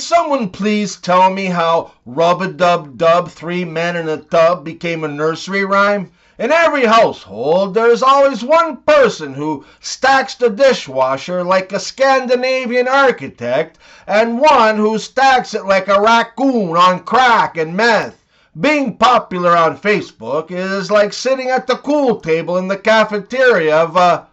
someone please tell me how Rub-a-dub-dub, 3 men in a tub became a nursery rhyme? In every household, there's always one person who stacks the dishwasher like a Scandinavian architect, and one who stacks it like a raccoon on crack and meth. Being popular on Facebook is like sitting at the pool table in the cafeteria of a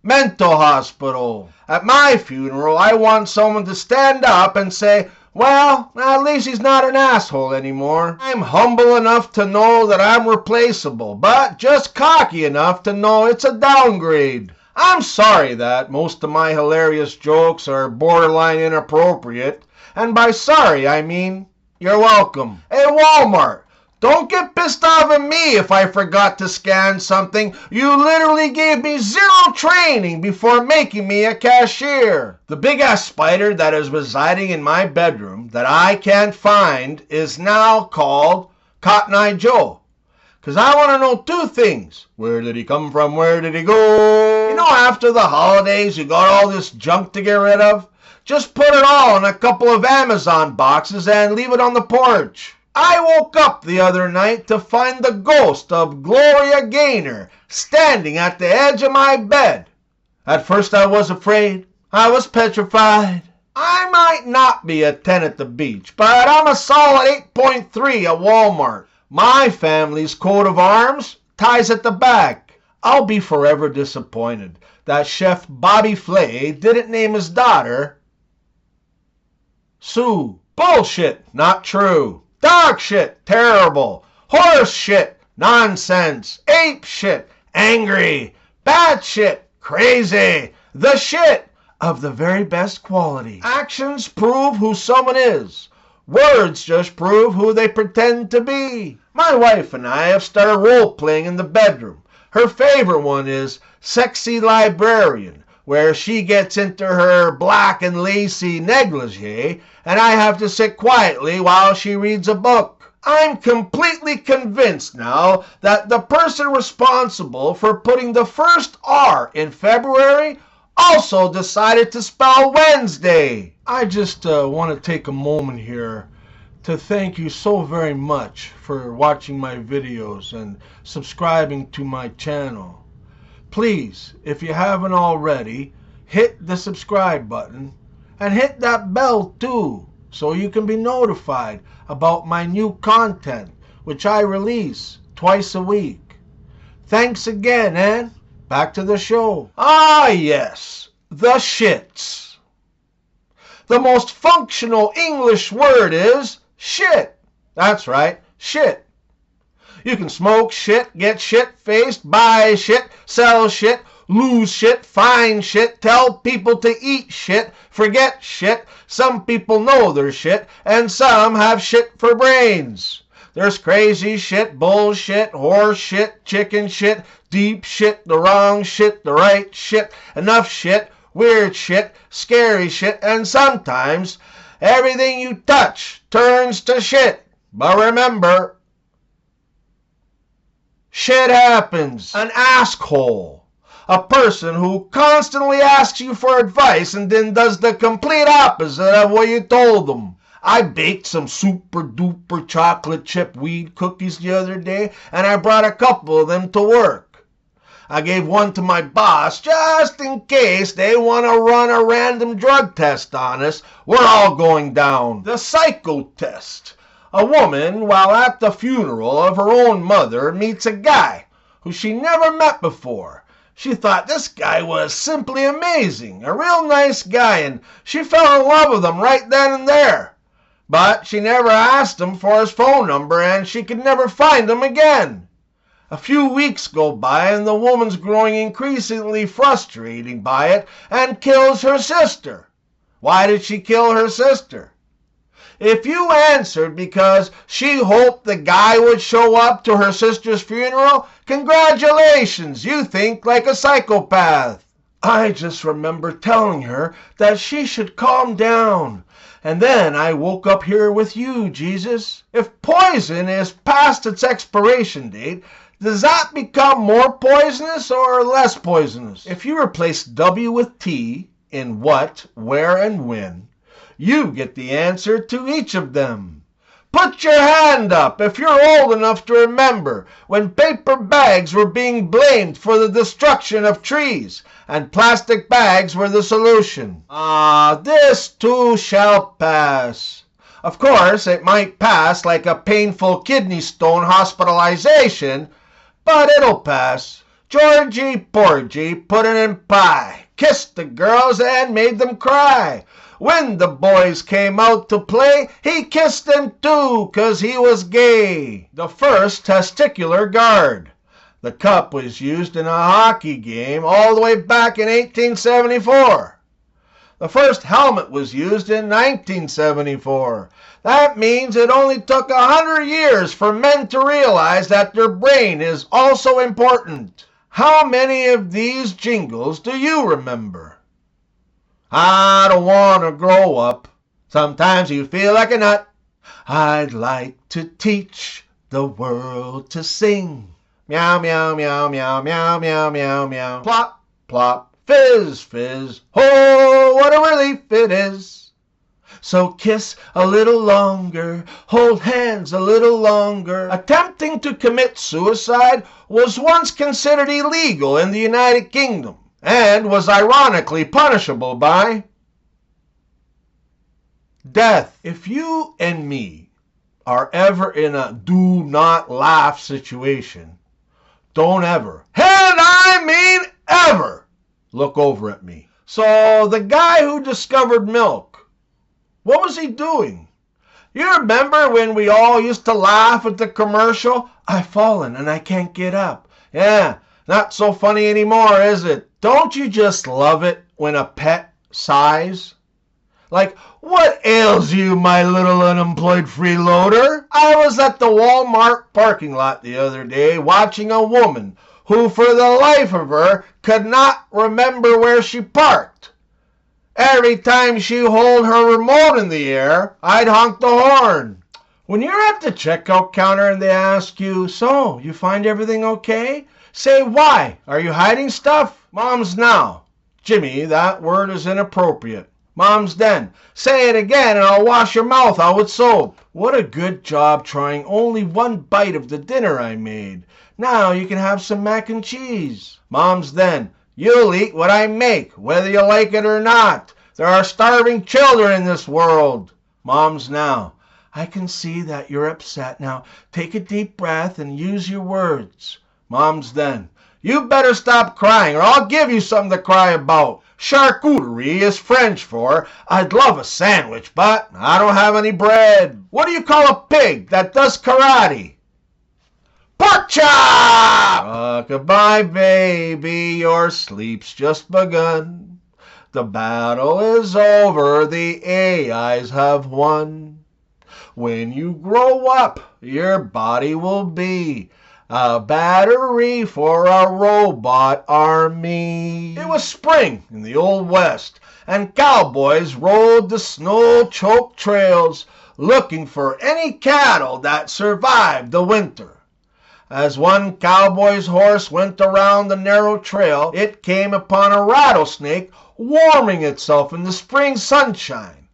mental hospital. At my funeral, I want someone to stand up and say, well, at least he's not an asshole anymore. I'm humble enough to know that I'm replaceable, but just cocky enough to know it's a downgrade. I'm sorry that most of my hilarious jokes are borderline inappropriate, and by sorry I mean you're welcome. Hey, Walmart, don't get pissed off at me if I forgot to scan something. You literally gave me 0 training before making me a cashier. The big-ass spider that is residing in my bedroom that I can't find is now called Cotton Eye Joe. Because I want to know 2 things. Where did he come from? Where did he go? You know, after the holidays, you got all this junk to get rid of? Just put it all in a couple of Amazon boxes and leave it on the porch. I woke up the other night to find the ghost of Gloria Gaynor standing at the edge of my bed. At first I was afraid. I was petrified. I might not be a 10 at the beach, but I'm a solid 8.3 at Walmart. My family's coat of arms ties at the back. I'll be forever disappointed that Chef Bobby Flay didn't name his daughter Sue. Bullshit, not true. Dog shit, terrible. Horse shit, nonsense. Ape shit, angry. Bat shit, crazy. The shit of the very best quality. Actions prove who someone is. Words just prove who they pretend to be. My wife and I have started role-playing in the bedroom. Her favorite one is Sexy Librarian, where she gets into her black and lacy negligee, and I have to sit quietly while she reads a book. I'm completely convinced now that the person responsible for putting the first R in February also decided to spell Wednesday. I just want to take a moment here to thank you so very much for watching my videos and subscribing to my channel. Please, if you haven't already, hit the subscribe button and hit that bell too, so you can be notified about my new content, which I release twice a week. Thanks again, and back to the show. Ah, yes, the shits. The most functional English word is shit. That's right, shit. You can smoke shit, get shit-faced, buy shit, sell shit, lose shit, find shit, tell people to eat shit, forget shit. Some people know their shit, and some have shit for brains. There's crazy shit, bullshit, horse shit, chicken shit, deep shit, the wrong shit, the right shit, enough shit, weird shit, scary shit, and sometimes everything you touch turns to shit. But remember, shit happens. An askhole. A person who constantly asks you for advice and then does the complete opposite of what you told them. I baked some super duper chocolate chip weed cookies the other day, and I brought a couple of them to work. I gave one to my boss just in case they want to run a random drug test on us. We're all going down. The psycho test. A woman, while at the funeral of her own mother, meets a guy who she never met before. She thought this guy was simply amazing, a real nice guy, and she fell in love with him right then and there. But she never asked him for his phone number, and she could never find him again. A few weeks go by, and the woman's growing increasingly frustrated by it and kills her sister. Why did she kill her sister? If you answered because she hoped the guy would show up to her sister's funeral, congratulations, you think like a psychopath. I just remember telling her that she should calm down. And then I woke up here with you, Jesus. If poison is past its expiration date, does that become more poisonous or less poisonous? If you replace W with T in what, where, and when, You get the answer to each of them. Put your hand up if you're old enough to remember when paper bags were being blamed for the destruction of trees and plastic bags were the solution. This too shall pass. Of course, it might pass like a painful kidney stone hospitalization, but it'll pass. Georgie Porgie put it in pie, kissed the girls and made them cry. When the boys came out to play, he kissed them too, 'cause he was gay. The first testicular guard. The cup was used in a hockey game all the way back in 1874. The first helmet was used in 1974. That means it only took 100 years for men to realize that their brain is also important. How many of these jingles do you remember? I don't want to grow up. Sometimes you feel like a nut. I'd like to teach the world to sing. Meow, meow, meow, meow, meow, meow, meow, meow. Plop, plop, fizz, fizz. Oh, what a relief it is. So kiss a little longer, hold hands a little longer. Attempting to commit suicide was once considered illegal in the United Kingdom, and was ironically punishable by death. If you and me are ever in a do not laugh situation, don't ever, and I mean ever, look over at me. So the guy who discovered milk, what was he doing? You remember when we all used to laugh at the commercial? I've fallen and I can't get up. Yeah, not so funny anymore, is it? Don't you just love it when a pet sighs? Like, what ails you, my little unemployed freeloader? I was at the Walmart parking lot the other day watching a woman who, for the life of her, could not remember where she parked. Every time she hold her remote in the air, I'd honk the horn. When you're at the checkout counter and they ask you, so, you find everything okay? Say, why? Are you hiding stuff? Moms now. Jimmy, that word is inappropriate. Moms then. Say it again and I'll wash your mouth out with soap. What a good job trying only one bite of the dinner I made. Now you can have some mac and cheese. Moms then. You'll eat what I make, whether you like it or not. There are starving children in this world. Moms now. I can see that you're upset. Now take a deep breath and use your words. Moms then. You better stop crying or I'll give you something to cry about. Charcuterie is French for I'd love a sandwich, but I don't have any bread. What do you call a pig that does karate? Pork chop! Goodbye, baby, your sleep's just begun. The battle is over, the AIs have won. When you grow up, your body will be a battery for a robot army. It was spring in the Old West, and cowboys rode the snow-choked trails looking for any cattle that survived the winter. As one cowboy's horse went around the narrow trail, it came upon a rattlesnake warming itself in the spring sunshine.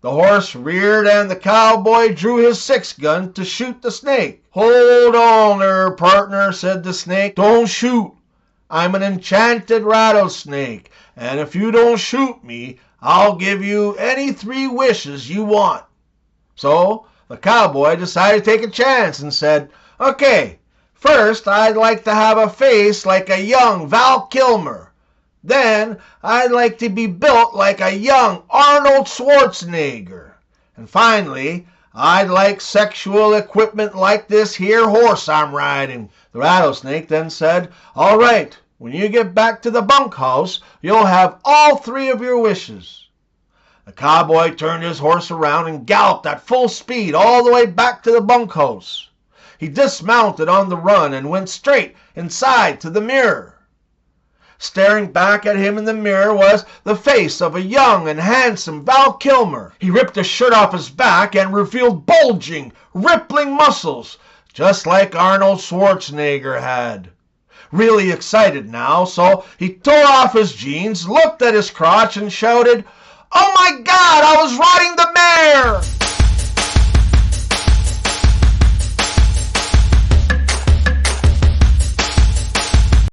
The horse reared and the cowboy drew his six-gun to shoot the snake. Hold on there, partner, said the snake. Don't shoot. I'm an enchanted rattlesnake, and if you don't shoot me, I'll give you any 3 wishes you want. So the cowboy decided to take a chance and said, okay, first I'd like to have a face like a young Val Kilmer. Then I'd like to be built like a young Arnold Schwarzenegger. And finally, I'd like sexual equipment like this here horse I'm riding. The rattlesnake then said, all right, when you get back to the bunkhouse, you'll have all 3 of your wishes. The cowboy turned his horse around and galloped at full speed all the way back to the bunkhouse. He dismounted on the run and went straight inside to the mirror. Staring back at him in the mirror was the face of a young and handsome Val Kilmer. He ripped his shirt off his back and revealed bulging, rippling muscles, just like Arnold Schwarzenegger had. Really excited now, so he tore off his jeans, looked at his crotch, and shouted, Oh my God, I was riding the mare!